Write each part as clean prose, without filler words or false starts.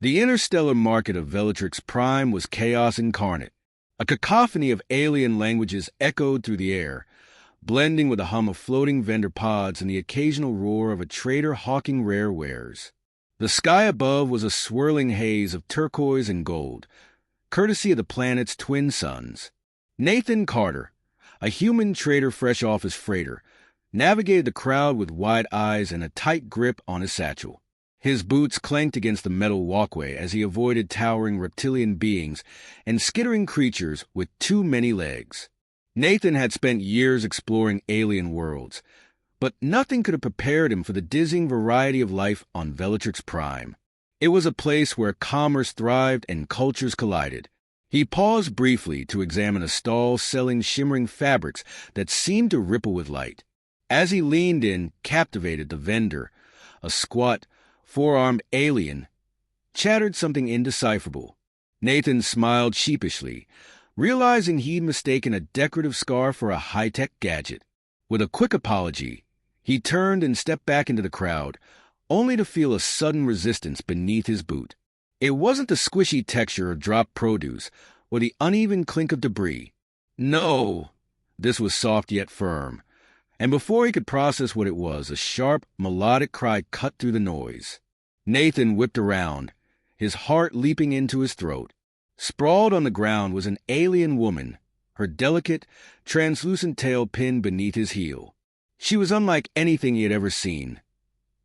The interstellar market of Velatrix Prime was chaos incarnate. A cacophony of alien languages echoed through the air, blending with the hum of floating vendor pods and the occasional roar of a trader hawking rare wares. The sky above was a swirling haze of turquoise and gold, courtesy of the planet's twin suns. Nathan Carter, a human trader fresh off his freighter, navigated the crowd with wide eyes and a tight grip on his satchel. His boots clanked against the metal walkway as he avoided towering reptilian beings and skittering creatures with too many legs. Nathan had spent years exploring alien worlds, but nothing could have prepared him for the dizzying variety of life on Velatrix Prime. It was a place where commerce thrived and cultures collided. He paused briefly to examine a stall selling shimmering fabrics that seemed to ripple with light. As he leaned in, captivated, the vendor, a squat, four-armed alien, chattered something indecipherable. Nathan smiled sheepishly, realizing he'd mistaken a decorative scarf for a high-tech gadget. With a quick apology, he turned and stepped back into the crowd, only to feel a sudden resistance beneath his boot. It wasn't the squishy texture of dropped produce or the uneven clink of debris. No! This was soft yet firm, and before he could process what it was, a sharp, melodic cry cut through the noise. Nathan whipped around, his heart leaping into his throat. Sprawled on the ground was an alien woman, her delicate, translucent tail pinned beneath his heel. She was unlike anything he had ever seen.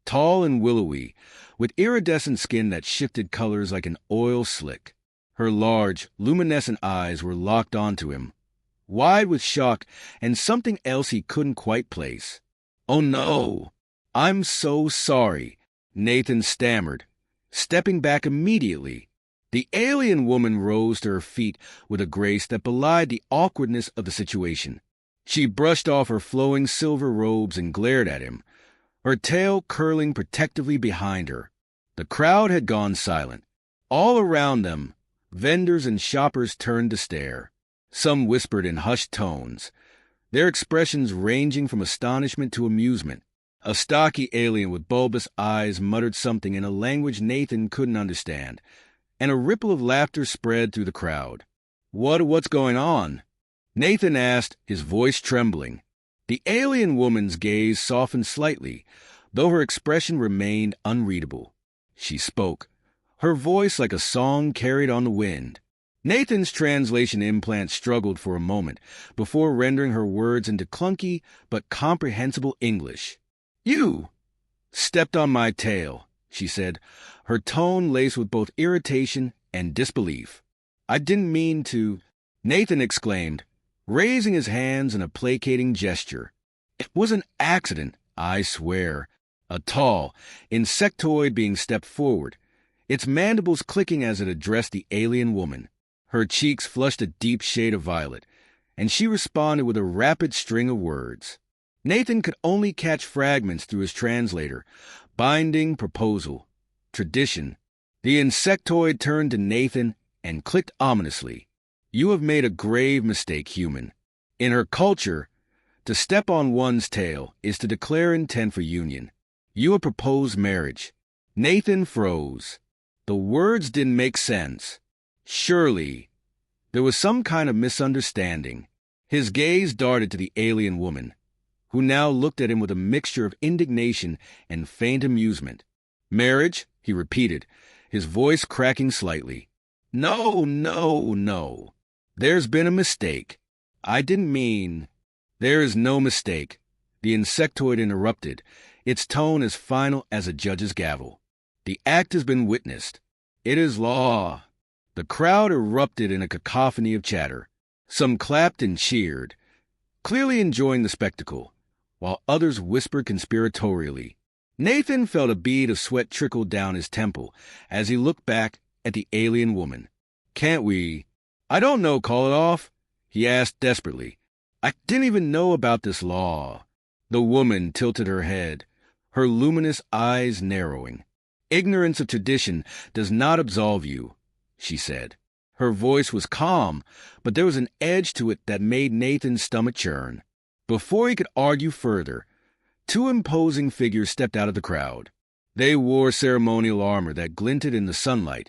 Tall and willowy, with iridescent skin that shifted colors like an oil slick. Her large, luminescent eyes were locked onto him, wide with shock and something else he couldn't quite place. "Oh no! I'm so sorry," Nathan stammered, stepping back immediately. The alien woman rose to her feet with a grace that belied the awkwardness of the situation. She brushed off her flowing silver robes and glared at him, her tail curling protectively behind her. The crowd had gone silent. All around them, vendors and shoppers turned to stare. Some whispered in hushed tones, their expressions ranging from astonishment to amusement. A stocky alien with bulbous eyes muttered something in a language Nathan couldn't understand, and a ripple of laughter spread through the crowd. What's going on?" Nathan asked, his voice trembling. The alien woman's gaze softened slightly, though her expression remained unreadable. She spoke, her voice like a song carried on the wind. Nathan's translation implant struggled for a moment before rendering her words into clunky but comprehensible English. "You stepped on my tail," she said, her tone laced with both irritation and disbelief. "I didn't mean to," Nathan exclaimed, raising his hands in a placating gesture. "It was an accident, I swear." A tall, insectoid being stepped forward, its mandibles clicking as it addressed the alien woman. Her cheeks flushed a deep shade of violet, and she responded with a rapid string of words. Nathan could only catch fragments through his translator. Binding, proposal, tradition. The insectoid turned to Nathan and clicked ominously. "You have made a grave mistake, human. In her culture, to step on one's tail is to declare intent for union. You have proposed marriage." Nathan froze. The words didn't make sense. Surely, there was some kind of misunderstanding. His gaze darted to the alien woman, who now looked at him with a mixture of indignation and faint amusement. "Marriage?" he repeated, his voice cracking slightly. No. There's been a mistake. I didn't mean—" "There is no mistake," the insectoid interrupted, its tone as final as a judge's gavel. "The act has been witnessed. It is law." The crowd erupted in a cacophony of chatter. Some clapped and cheered, clearly enjoying the spectacle, while others whispered conspiratorially. Nathan felt a bead of sweat trickle down his temple as he looked back at the alien woman. "Can't we, I don't know, call it off?" he asked desperately. "I didn't even know about this law." The woman tilted her head, her luminous eyes narrowing. "Ignorance of tradition does not absolve you," she said. Her voice was calm, but there was an edge to it that made Nathan's stomach churn. Before he could argue further, two imposing figures stepped out of the crowd. They wore ceremonial armor that glinted in the sunlight,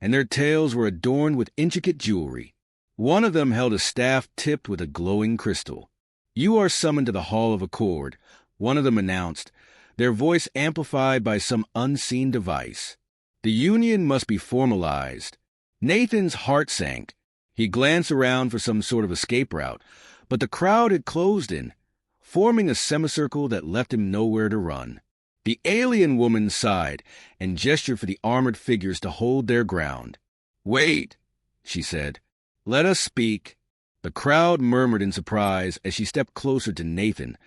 and their tails were adorned with intricate jewelry. One of them held a staff tipped with a glowing crystal. "You are summoned to the Hall of Accord," one of them announced, their voice amplified by some unseen device. "The union must be formalized." Nathan's heart sank. He glanced around for some sort of escape route, but the crowd had closed in, forming a semicircle that left him nowhere to run. The alien woman sighed and gestured for the armored figures to hold their ground. "Wait," she said. "Let us speak." The crowd murmured in surprise as she stepped closer to Nathan,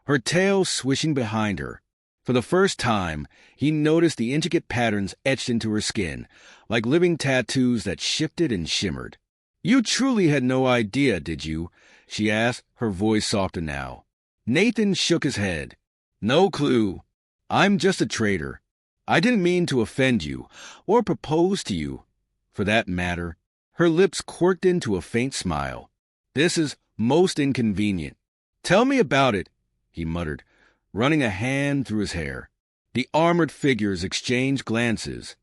her tail swishing behind her. For the first time, he noticed the intricate patterns etched into her skin, like living tattoos that shifted and shimmered. "You truly had no idea, did you?" she asked, her voice softer now. Nathan shook his head. "No clue. I'm just a trader. I didn't mean to offend you, or propose to you, for that matter." Her lips quirked into a faint smile. "This is most inconvenient." "Tell me about it," he muttered, running a hand through his hair. The armored figures exchanged glances,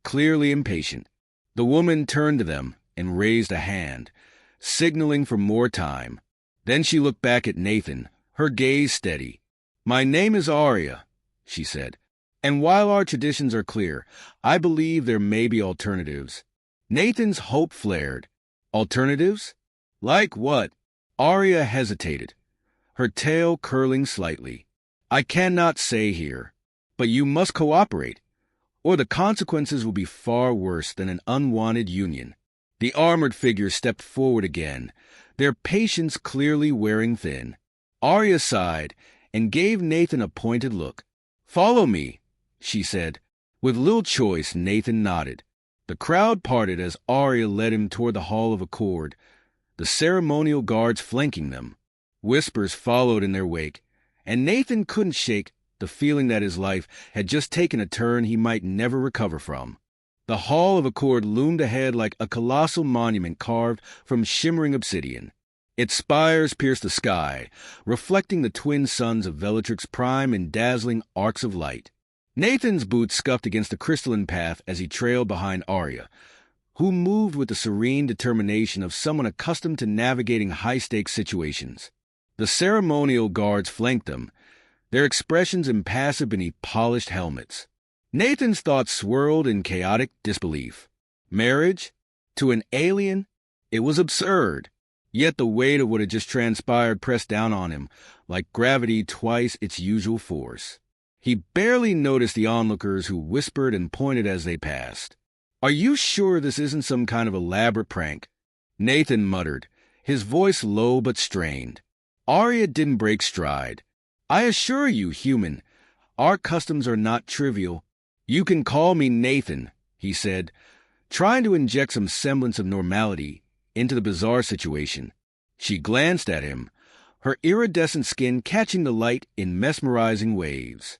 clearly impatient. The woman turned to them and raised a hand, signaling for more time. Then she looked back at Nathan, her gaze steady. "My name is Arya," she said, "and while our traditions are clear, I believe there may be alternatives." Nathan's hope flared. "Alternatives? Like what?" Arya hesitated, her tail curling slightly. "I cannot say here, but you must cooperate, or the consequences will be far worse than an unwanted union." The armored figures stepped forward again, their patience clearly wearing thin. Arya sighed and gave Nathan a pointed look. "Follow me," she said. With little choice, Nathan nodded. The crowd parted as Arya led him toward the Hall of Accord, the ceremonial guards flanking them. Whispers followed in their wake, and Nathan couldn't shake the feeling that his life had just taken a turn he might never recover from. The Hall of Accord loomed ahead like a colossal monument carved from shimmering obsidian. Its spires pierced the sky, reflecting the twin suns of Bellatrix Prime in dazzling arcs of light. Nathan's boots scuffed against the crystalline path as he trailed behind Arya, who moved with the serene determination of someone accustomed to navigating high-stakes situations. The ceremonial guards flanked them, their expressions impassive beneath polished helmets. Nathan's thoughts swirled in chaotic disbelief. Marriage? To an alien? It was absurd. Yet the weight of what had just transpired pressed down on him, like gravity twice its usual force. He barely noticed the onlookers who whispered and pointed as they passed. "Are you sure this isn't some kind of elaborate prank?" Nathan muttered, his voice low but strained. Arya didn't break stride. "I assure you, human, our customs are not trivial." "You can call me Nathan," he said, trying to inject some semblance of normality into the bizarre situation. She glanced at him, her iridescent skin catching the light in mesmerizing waves.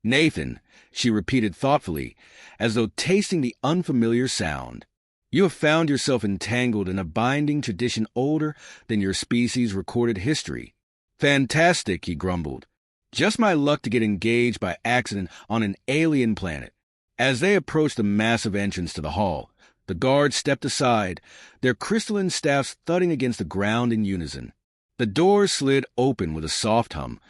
"Nathan," she repeated thoughtfully, as though tasting the unfamiliar sound. "You have found yourself entangled in a binding tradition older than your species' recorded history." "Fantastic," he grumbled. "Just my luck to get engaged by accident on an alien planet." As they approached the massive entrance to the hall, the guards stepped aside, their crystalline staffs thudding against the ground in unison. The doors slid open with a soft hum,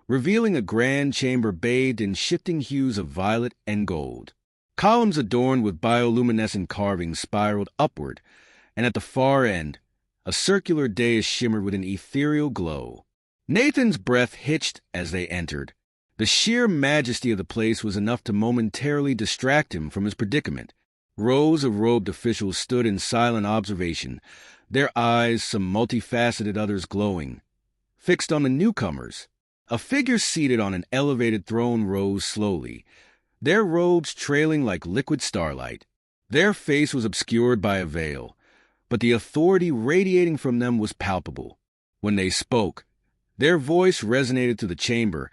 revealing a grand chamber bathed in shifting hues of violet and gold. Columns adorned with bioluminescent carvings spiraled upward, and at the far end, a circular dais shimmered with an ethereal glow. Nathan's breath hitched as they entered. The sheer majesty of the place was enough to momentarily distract him from his predicament. Rows of robed officials stood in silent observation, their eyes, some multifaceted, others glowing, fixed on the newcomers. A figure seated on an elevated throne rose slowly, their robes trailing like liquid starlight. Their face was obscured by a veil, but the authority radiating from them was palpable. When they spoke, their voice resonated through the chamber,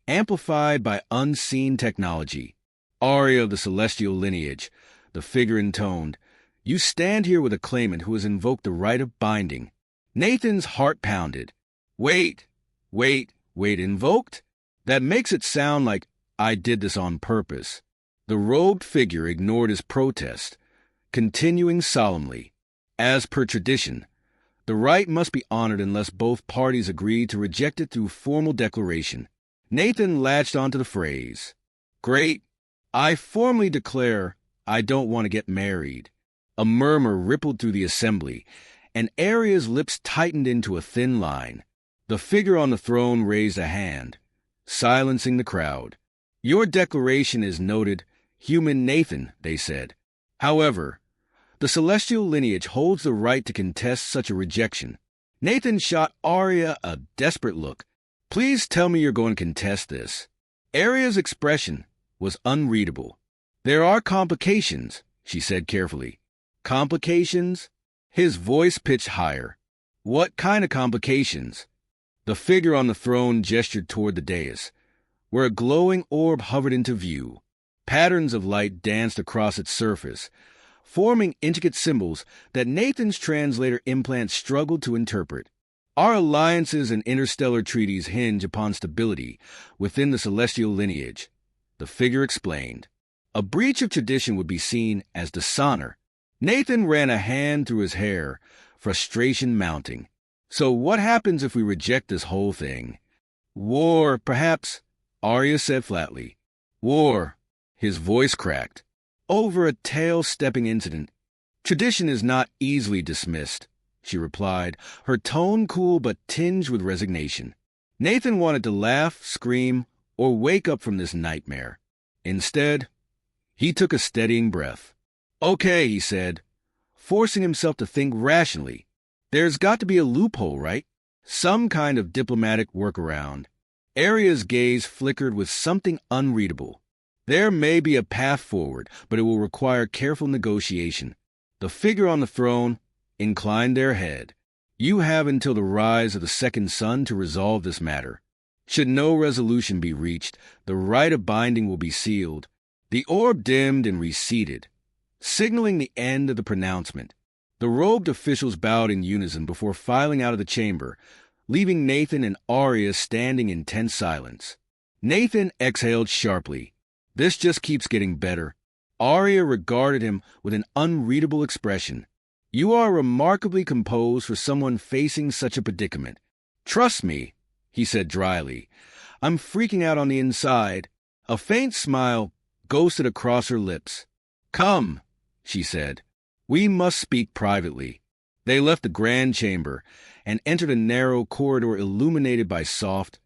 amplified by unseen technology. "Arya of the celestial lineage," the figure intoned, "you stand here with a claimant who has invoked the right of binding." Nathan's heart pounded. Wait, invoked? That makes it sound like I did this on purpose. The robed figure ignored his protest, continuing solemnly. As per tradition, the right must be honored unless both parties agree to reject it through formal declaration. Nathan latched onto the phrase. Great. I formally declare I don't want to get married. A murmur rippled through the assembly, and Arya's lips tightened into a thin line. The figure on the throne raised a hand, silencing the crowd. Your declaration is noted, human Nathan, they said. However, the celestial lineage holds the right to contest such a rejection. Nathan shot Arya a desperate look. Please tell me you're going to contest this. Arya's expression was unreadable. There are complications, she said carefully. Complications? His voice pitched higher. What kind of complications? The figure on the throne gestured toward the dais, where a glowing orb hovered into view. Patterns of light danced across its surface, forming intricate symbols that Nathan's translator implant struggled to interpret. Our alliances and interstellar treaties hinge upon stability within the celestial lineage, the figure explained. A breach of tradition would be seen as dishonor. Nathan ran a hand through his hair, frustration mounting. So what happens if we reject this whole thing? War, perhaps, Arya said flatly. War. His voice cracked. Over a tail-stepping incident. Tradition is not easily dismissed, she replied, her tone cool but tinged with resignation. Nathan wanted to laugh, scream, or wake up from this nightmare. Instead, he took a steadying breath. Okay, he said, forcing himself to think rationally. There's got to be a loophole, right? Some kind of diplomatic workaround. Arya's gaze flickered with something unreadable. There may be a path forward, but it will require careful negotiation. The figure on the throne inclined their head. You have until the rise of the second sun to resolve this matter. Should no resolution be reached, the rite of binding will be sealed. The orb dimmed and receded, signaling the end of the pronouncement. The robed officials bowed in unison before filing out of the chamber, leaving Nathan and Arya standing in tense silence. Nathan exhaled sharply. This just keeps getting better. Arya regarded him with an unreadable expression. You are remarkably composed for someone facing such a predicament. Trust me, he said dryly. I'm freaking out on the inside. A faint smile ghosted across her lips. Come, she said. We must speak privately. They left the grand chamber and entered a narrow corridor illuminated by soft,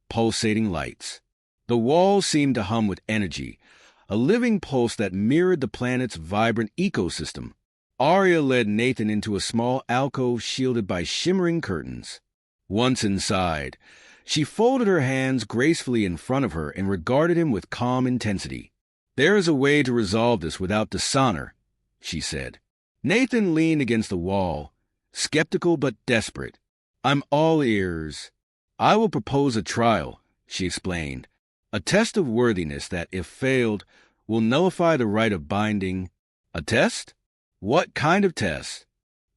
pulsating lights. The walls seemed to hum with energy, a living pulse that mirrored the planet's vibrant ecosystem. Arya led Nathan into a small alcove shielded by shimmering curtains. Once inside, she folded her hands gracefully in front of her and regarded him with calm intensity. There is a way to resolve this without dishonor, she said. Nathan leaned against the wall, skeptical but desperate. I'm all ears. I will propose a trial, she explained. A test of worthiness that, if failed, will nullify the rite of binding. A test? What kind of test?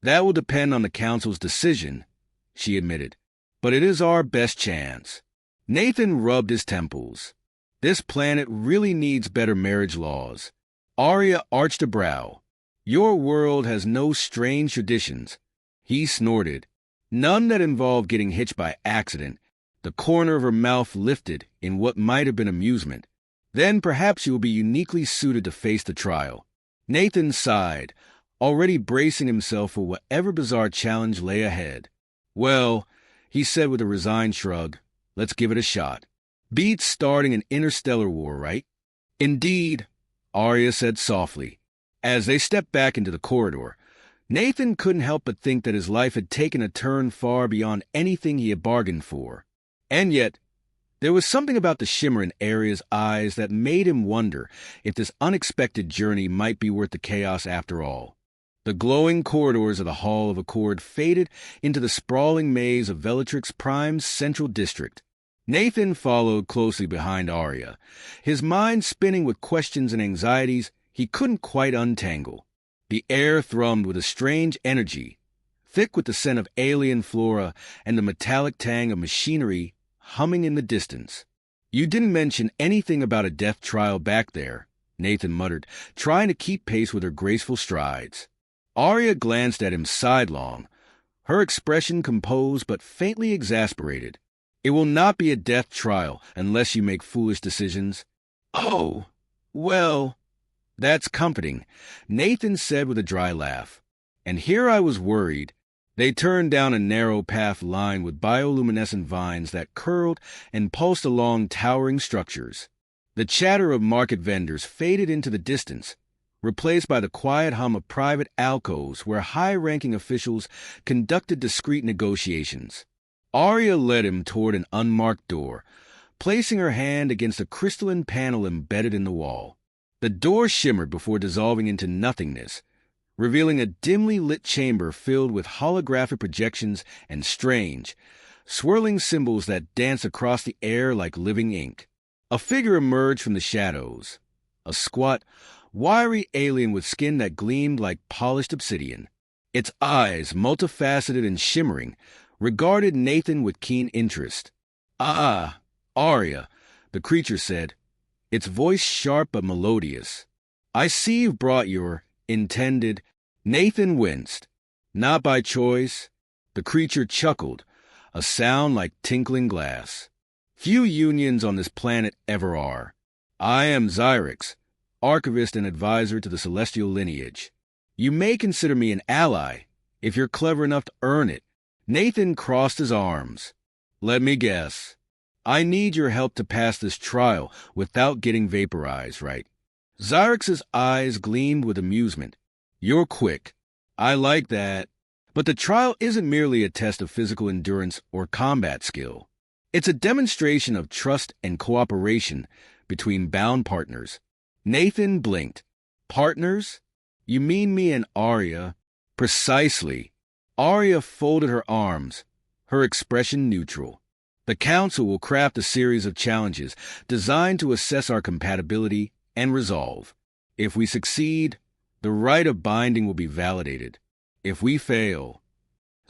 That will depend on the council's decision, she admitted. But it is our best chance. Nathan rubbed his temples. This planet really needs better marriage laws. Arya arched a brow. Your world has no strange traditions. He snorted. None that involve getting hitched by accident. The corner of her mouth lifted in what might have been amusement. Then perhaps you will be uniquely suited to face the trial. Nathan sighed, already bracing himself for whatever bizarre challenge lay ahead. Well, he said with a resigned shrug, let's give it a shot. Beats starting an interstellar war, right? Indeed, Arya said softly. As they stepped back into the corridor, Nathan couldn't help but think that his life had taken a turn far beyond anything he had bargained for. And yet, there was something about the shimmer in Arya's eyes that made him wonder if this unexpected journey might be worth the chaos after all. The glowing corridors of the Hall of Accord faded into the sprawling maze of Velatrix Prime's central district. Nathan followed closely behind Arya, his mind spinning with questions and anxieties he couldn't quite untangle. The air thrummed with a strange energy, thick with the scent of alien flora and the metallic tang of machinery humming in the distance. You didn't mention anything about a death trial back there, Nathan muttered, trying to keep pace with her graceful strides. Arya glanced at him sidelong, her expression composed but faintly exasperated. It will not be a death trial unless you make foolish decisions. Oh, well, that's comforting, Nathan said with a dry laugh. And here I was worried. They turned down a narrow path lined with bioluminescent vines that curled and pulsed along towering structures. The chatter of market vendors faded into the distance, replaced by the quiet hum of private alcoves where high-ranking officials conducted discreet negotiations. Arya led him toward an unmarked door, placing her hand against a crystalline panel embedded in the wall. The door shimmered before dissolving into nothingness, revealing a dimly lit chamber filled with holographic projections and strange, swirling symbols that danced across the air like living ink. A figure emerged from the shadows, a squat, wiry alien with skin that gleamed like polished obsidian. Its eyes, multifaceted and shimmering, regarded Nathan with keen interest. "Ah, Arya," the creature said, its voice sharp but melodious. "I see you've brought your intended." Nathan winced. "Not by choice." The creature chuckled, a sound like tinkling glass. "Few unions on this planet ever are. I am Xyrix, archivist and advisor to the celestial lineage. You may consider me an ally, if you're clever enough to earn it." Nathan crossed his arms. "Let me guess. I need your help to pass this trial without getting vaporized, right?" Xyrix's eyes gleamed with amusement. "You're quick. I like that. But the trial isn't merely a test of physical endurance or combat skill. It's a demonstration of trust and cooperation between bound partners." Nathan blinked. "Partners? You mean me and Arya?" "Precisely." Arya folded her arms, her expression neutral. "The Council will craft a series of challenges designed to assess our compatibility and resolve. If we succeed, the right of binding will be validated. If we fail..."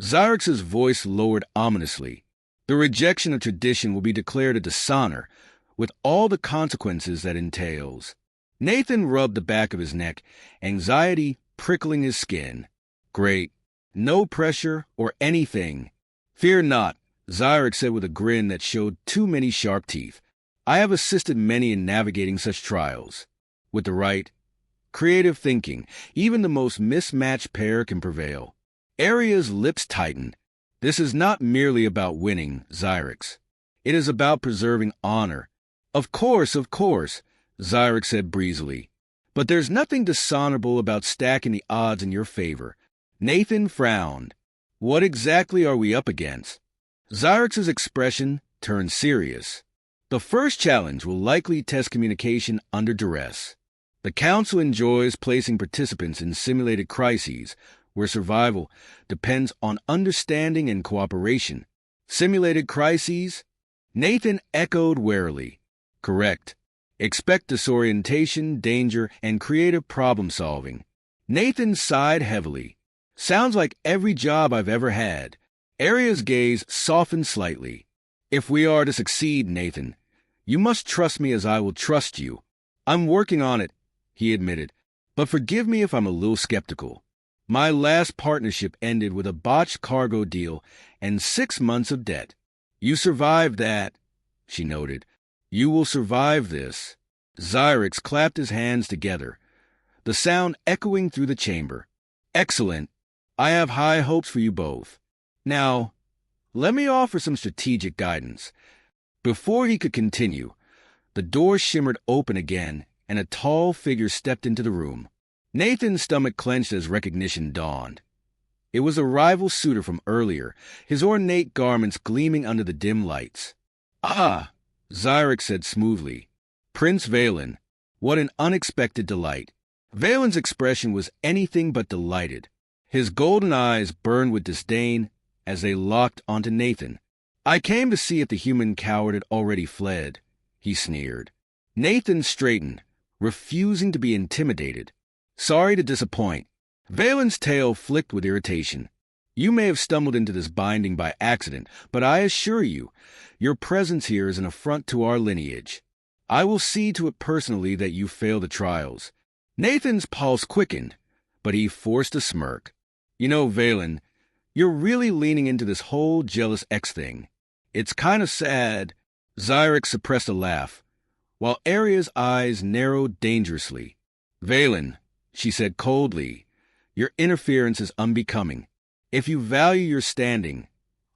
Xyrix's voice lowered ominously. "The rejection of tradition will be declared a dishonor, with all the consequences that entails." Nathan rubbed the back of his neck, anxiety prickling his skin. "Great. No pressure or anything." "Fear not," Xyrix said with a grin that showed too many sharp teeth. "I have assisted many in navigating such trials. With the right, creative thinking, even the most mismatched pair can prevail." Arya's lips tightened. "This is not merely about winning, Xyrix. It is about preserving honor." Of course," Xyrix said breezily. "But there's nothing dishonorable about stacking the odds in your favor." Nathan frowned. "What exactly are we up against?" Xyrix's expression turned serious. "The first challenge will likely test communication under duress. The Council enjoys placing participants in simulated crises where survival depends on understanding and cooperation." "Simulated crises?" Nathan echoed warily. "Correct. Expect disorientation, danger, and creative problem-solving." Nathan sighed heavily. "Sounds like every job I've ever had." Arya's gaze softened slightly. "If we are to succeed, Nathan, you must trust me as I will trust you." "I'm working on it," he admitted, "but forgive me if I'm a little skeptical. My last partnership ended with a botched cargo deal and 6 months of debt." "You survived that," she noted. "You will survive this." Xyrix clapped his hands together, the sound echoing through the chamber. "Excellent. I have high hopes for you both. Now, let me offer some strategic guidance." Before he could continue, the door shimmered open again, and a tall figure stepped into the room. Nathan's stomach clenched as recognition dawned. It was a rival suitor from earlier, his ornate garments gleaming under the dim lights. "Ah," Xyrix said smoothly. "Prince Valen, what an unexpected delight." Valen's expression was anything but delighted. His golden eyes burned with disdain as they locked onto Nathan. "I came to see if the human coward had already fled," he sneered. Nathan straightened, refusing to be intimidated. "Sorry to disappoint." Valen's tail flicked with irritation. You may have stumbled into this binding by accident, but I assure you, your presence here is an affront to our lineage. I will see to it personally that you fail the trials." Nathan's pulse quickened, but he forced a smirk. "You know, Valen, you're really leaning into this whole jealous X thing. It's kind of sad." Zyrex suppressed a laugh, while Arya's eyes narrowed dangerously. "Valen," she said coldly, "your interference is unbecoming. If you value your standing,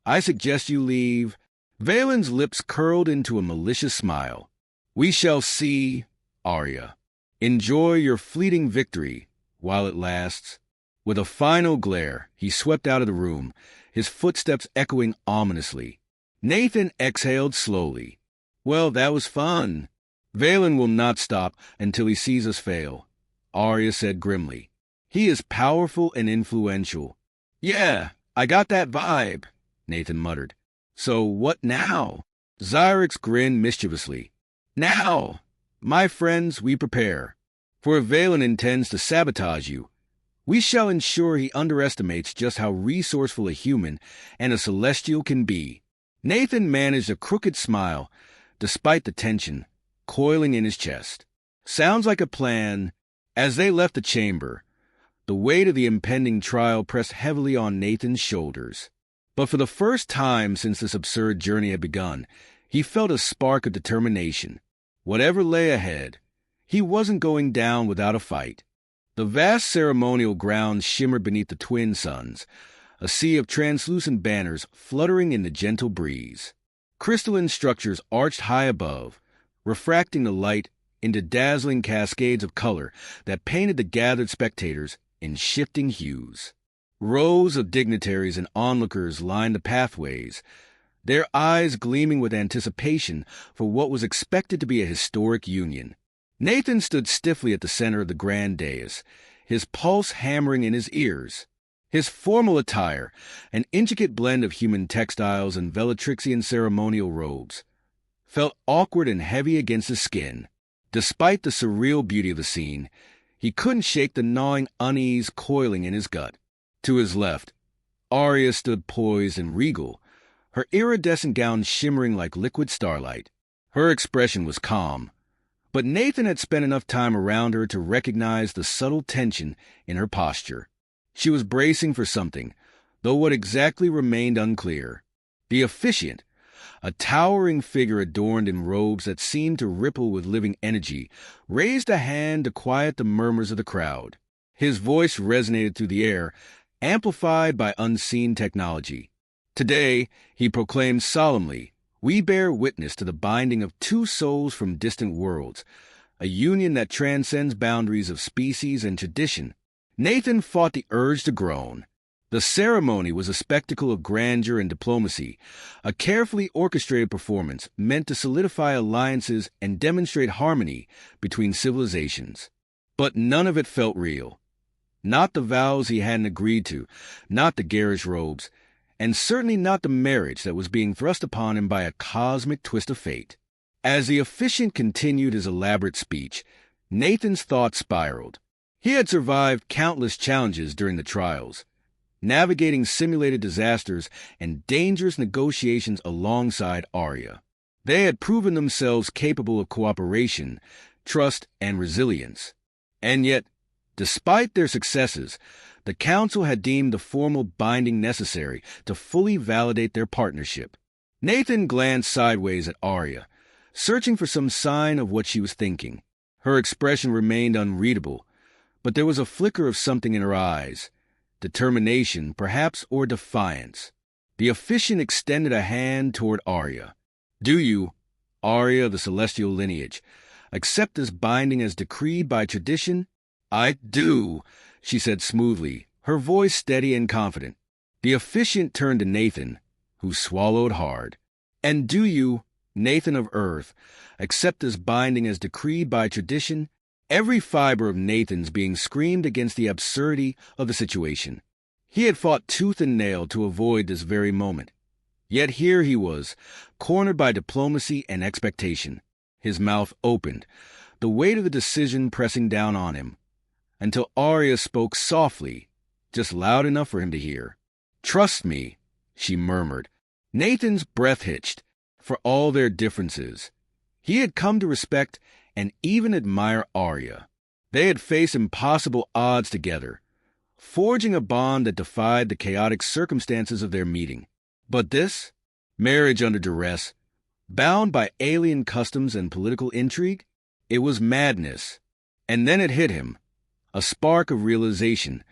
I suggest you leave." Valen's lips curled into a malicious smile. "We shall see, Arya. Enjoy your fleeting victory while it lasts." With a final glare, he swept out of the room, his footsteps echoing ominously. Nathan exhaled slowly. "Well, that was fun." "Valen will not stop until he sees us fail," Arya said grimly. "He is powerful and influential." "Yeah, I got that vibe," Nathan muttered. "So what now?" Zyrex grinned mischievously. "Now, my friends, we prepare. For if Valen intends to sabotage you, we shall ensure he underestimates just how resourceful a human and a celestial can be." Nathan managed a crooked smile, despite the tension coiling in his chest. "Sounds like a plan." As they left the chamber, the weight of the impending trial pressed heavily on Nathan's shoulders. But for the first time since this absurd journey had begun, he felt a spark of determination. Whatever lay ahead, he wasn't going down without a fight. The vast ceremonial grounds shimmered beneath the twin suns, a sea of translucent banners fluttering in the gentle breeze. Crystalline structures arched high above, refracting the light into dazzling cascades of color that painted the gathered spectators in shifting hues. Rows of dignitaries and onlookers lined the pathways, their eyes gleaming with anticipation for what was expected to be a historic union. Nathan stood stiffly at the center of the grand dais, his pulse hammering in his ears. His formal attire, an intricate blend of human textiles and Velatrixian ceremonial robes, felt awkward and heavy against his skin. Despite the surreal beauty of the scene, he couldn't shake the gnawing unease coiling in his gut. To his left, Arya stood poised and regal, her iridescent gown shimmering like liquid starlight. Her expression was calm, but Nathan had spent enough time around her to recognize the subtle tension in her posture. She was bracing for something, though what exactly remained unclear. The officiant, a towering figure adorned in robes that seemed to ripple with living energy, raised a hand to quiet the murmurs of the crowd. His voice resonated through the air, amplified by unseen technology. "Today," he proclaimed solemnly, "we bear witness to the binding of two souls from distant worlds, a union that transcends boundaries of species and tradition." Nathan fought the urge to groan. The ceremony was a spectacle of grandeur and diplomacy, a carefully orchestrated performance meant to solidify alliances and demonstrate harmony between civilizations. But none of it felt real. Not the vows he hadn't agreed to, not the garish robes, and certainly not the marriage that was being thrust upon him by a cosmic twist of fate. As the officiant continued his elaborate speech, Nathan's thoughts spiraled. He had survived countless challenges during the trials, navigating simulated disasters and dangerous negotiations alongside Arya. They had proven themselves capable of cooperation, trust, and resilience. And yet, despite their successes, the Council had deemed the formal binding necessary to fully validate their partnership. Nathan glanced sideways at Arya, searching for some sign of what she was thinking. Her expression remained unreadable, but there was a flicker of something in her eyes, determination, perhaps, or defiance. The officiant extended a hand toward Arya. "Do you, Arya of the celestial lineage, accept this binding as decreed by tradition?" "I do," she said smoothly, her voice steady and confident. The officiant turned to Nathan, who swallowed hard. "And do you, Nathan of Earth, accept this binding as decreed by tradition?" Every fiber of Nathan's being screamed against the absurdity of the situation. He had fought tooth and nail to avoid this very moment. Yet here he was, cornered by diplomacy and expectation. His mouth opened, the weight of the decision pressing down on him, until Arya spoke softly, just loud enough for him to hear. Trust me, she murmured. Nathan's breath hitched. For all their differences, he had come to respect and even admire Arya. They had faced impossible odds together, forging a bond that defied the chaotic circumstances of their meeting. But this, marriage under duress, bound by alien customs and political intrigue, it was madness. And then it hit him, a spark of realization,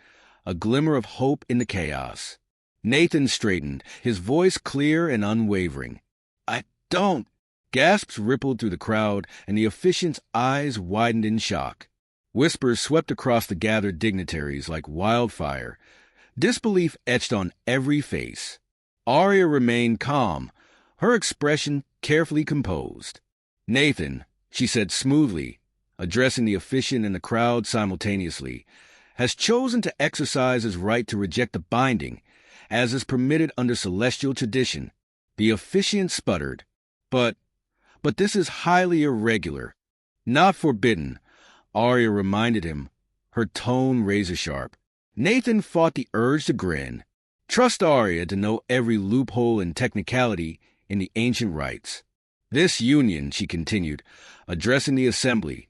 a glimmer of hope in the chaos. Nathan straightened, his voice clear and unwavering. "I don't." Gasps rippled through the crowd, and the officiant's eyes widened in shock. Whispers swept across the gathered dignitaries like wildfire, disbelief etched on every face. Arya remained calm, her expression carefully composed. "Nathan," she said smoothly, addressing the officiant and the crowd simultaneously, "has chosen to exercise his right to reject the binding, as is permitted under celestial tradition." The officiant sputtered. But this is highly irregular. Not forbidden, Arya reminded him, her tone razor-sharp. Nathan fought the urge to grin. Trust Arya to know every loophole and technicality in the ancient rites. This union, she continued, addressing the assembly,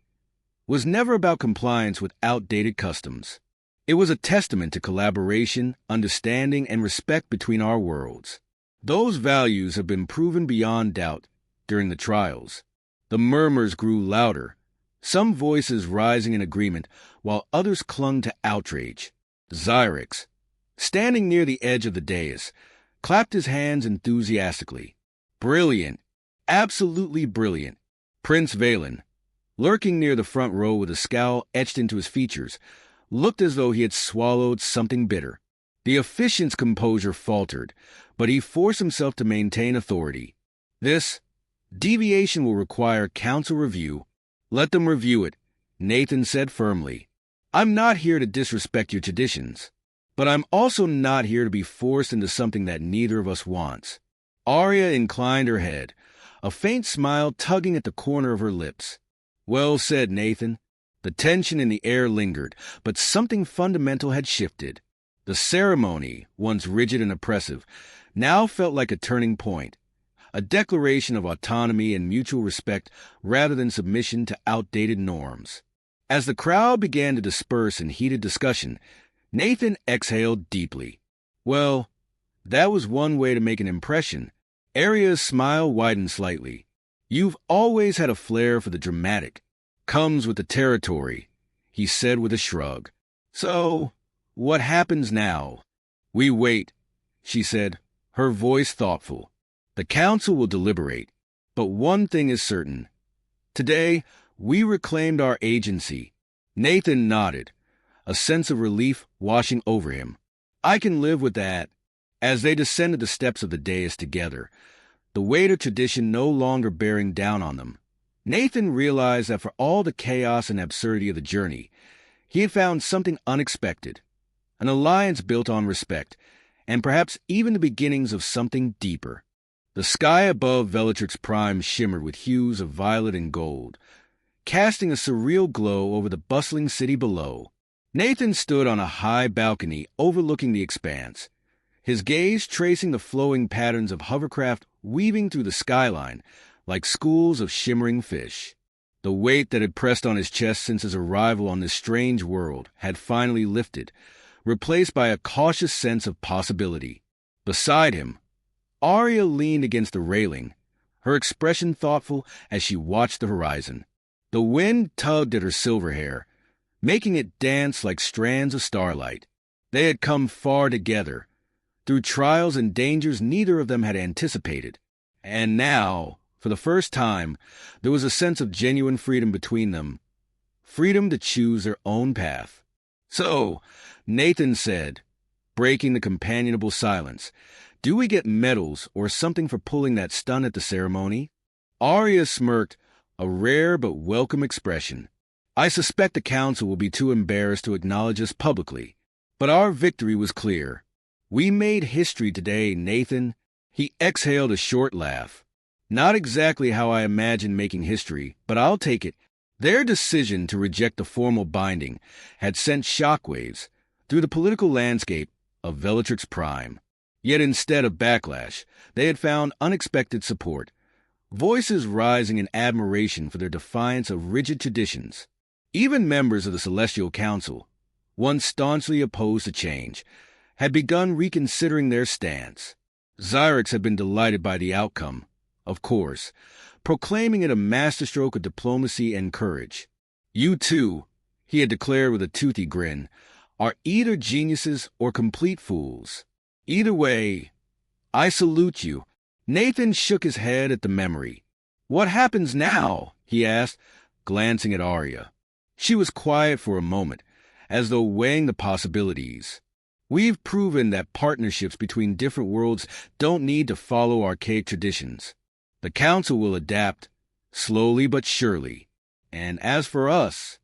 was never about compliance with outdated customs. It was a testament to collaboration, understanding, and respect between our worlds. Those values have been proven beyond doubt during the trials. The murmurs grew louder, some voices rising in agreement, while others clung to outrage. Xyrix, standing near the edge of the dais, clapped his hands enthusiastically. Brilliant, absolutely brilliant. Prince Valen, lurking near the front row with a scowl etched into his features, looked as though he had swallowed something bitter. The officiant's composure faltered, but he forced himself to maintain authority. This deviation will require council review. Let them review it, Nathan said firmly. I'm not here to disrespect your traditions, but I'm also not here to be forced into something that neither of us wants. Arya inclined her head, a faint smile tugging at the corner of her lips. Well said, Nathan. The tension in the air lingered, but something fundamental had shifted. The ceremony, once rigid and oppressive, now felt like a turning point, a declaration of autonomy and mutual respect rather than submission to outdated norms. As the crowd began to disperse in heated discussion, Nathan exhaled deeply. Well, that was one way to make an impression. Arya's smile widened slightly. You've always had a flair for the dramatic. Comes with the territory, he said with a shrug. So, what happens now? We wait, she said, her voice thoughtful. The council will deliberate, but one thing is certain. Today, we reclaimed our agency. Nathan nodded, a sense of relief washing over him. I can live with that. As they descended the steps of the dais together, the weight of tradition no longer bearing down on them, Nathan realized that for all the chaos and absurdity of the journey, he had found something unexpected, an alliance built on respect, and perhaps even the beginnings of something deeper. The sky above Bellatrix Prime shimmered with hues of violet and gold, casting a surreal glow over the bustling city below. Nathan stood on a high balcony overlooking the expanse, his gaze tracing the flowing patterns of hovercraft weaving through the skyline like schools of shimmering fish. The weight that had pressed on his chest since his arrival on this strange world had finally lifted, replaced by a cautious sense of possibility. Beside him, Arya leaned against the railing, her expression thoughtful as she watched the horizon. The wind tugged at her silver hair, making it dance like strands of starlight. They had come far together, through trials and dangers neither of them had anticipated. And now, for the first time, there was a sense of genuine freedom between them, freedom to choose their own path. So, Nathan said, breaking the companionable silence, do we get medals or something for pulling that stunt at the ceremony? Arya smirked, a rare but welcome expression. I suspect the council will be too embarrassed to acknowledge us publicly, but our victory was clear. We made history today, Nathan. He exhaled a short laugh. Not exactly how I imagined making history, but I'll take it. Their decision to reject the formal binding had sent shockwaves through the political landscape of Bellatrix Prime. Yet instead of backlash, they had found unexpected support, voices rising in admiration for their defiance of rigid traditions. Even members of the Celestial Council, once staunchly opposed to change, had begun reconsidering their stance. Xyrix had been delighted by the outcome, of course, proclaiming it a masterstroke of diplomacy and courage. "You two," he had declared with a toothy grin, "are either geniuses or complete fools. Either way, I salute you." Nathan shook his head at the memory. "What happens now?" he asked, glancing at Arya. She was quiet for a moment, as though weighing the possibilities. "We've proven that partnerships between different worlds don't need to follow archaic traditions. The Council will adapt, slowly but surely. And as for us—"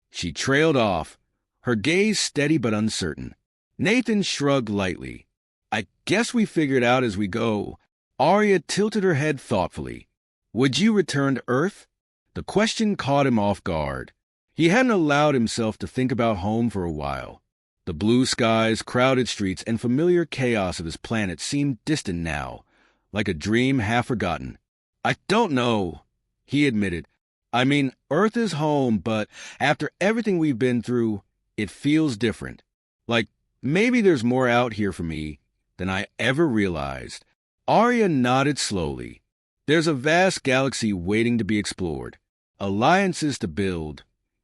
She trailed off, her gaze steady but uncertain. Nathan shrugged lightly. "I guess we figure it out as we go." Arya tilted her head thoughtfully. "Would you return to Earth?" The question caught him off guard. He hadn't allowed himself to think about home for a while. The blue skies, crowded streets, and familiar chaos of his planet seemed distant now, like a dream half forgotten. "I don't know," he admitted. "I mean, Earth is home, but after everything we've been through, it feels different. Like maybe there's more out here for me than I ever realized." Arya nodded slowly. "There's a vast galaxy waiting to be explored, alliances to build,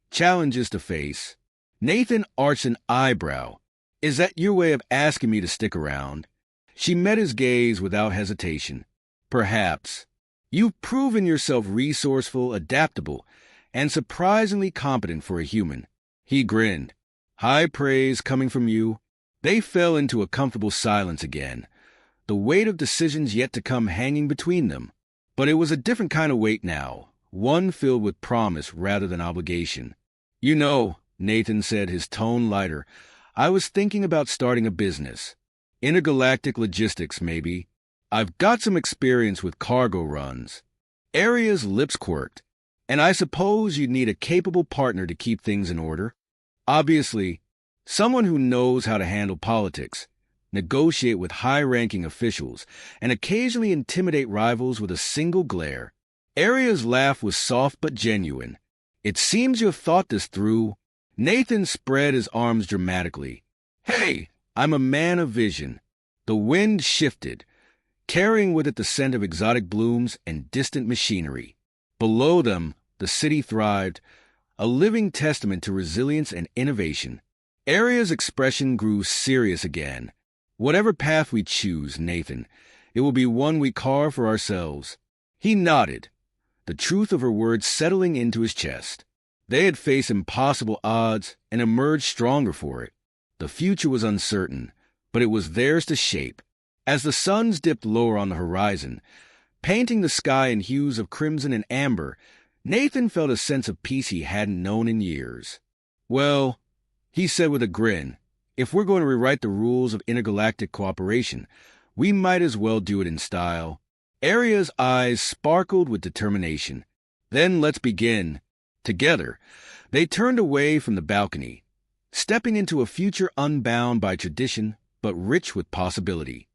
challenges to face." Nathan arched an eyebrow. "Is that your way of asking me to stick around?" She met his gaze without hesitation. "Perhaps. You've proven yourself resourceful, adaptable, and surprisingly competent for a human." He grinned. High praise coming from you. They fell into a comfortable silence again, the weight of decisions yet to come hanging between them. But it was a different kind of weight now, one filled with promise rather than obligation. "You know," Nathan said, his tone lighter, "I was thinking about starting a business. Intergalactic logistics, maybe. I've got some experience with cargo runs." Arya's lips quirked. "And I suppose you'd need a capable partner to keep things in order. Obviously, someone who knows how to handle politics, negotiate with high-ranking officials, and occasionally intimidate rivals with a single glare." Arya's laugh was soft but genuine. "It seems you have thought this through." Nathan spread his arms dramatically. "Hey, I'm a man of vision." The wind shifted, carrying with it the scent of exotic blooms and distant machinery. Below them, the city thrived, a living testament to resilience and innovation. Arya's expression grew serious again. "Whatever path we choose, Nathan, it will be one we carve for ourselves." He nodded, the truth of her words settling into his chest. They had faced impossible odds and emerged stronger for it. The future was uncertain, but it was theirs to shape. As the suns dipped lower on the horizon, painting the sky in hues of crimson and amber, Nathan felt a sense of peace he hadn't known in years. "Well," he said with a grin, "if we're going to rewrite the rules of intergalactic cooperation, we might as well do it in style." Arya's eyes sparkled with determination. "Then let's begin." Together, they turned away from the balcony, stepping into a future unbound by tradition but rich with possibility.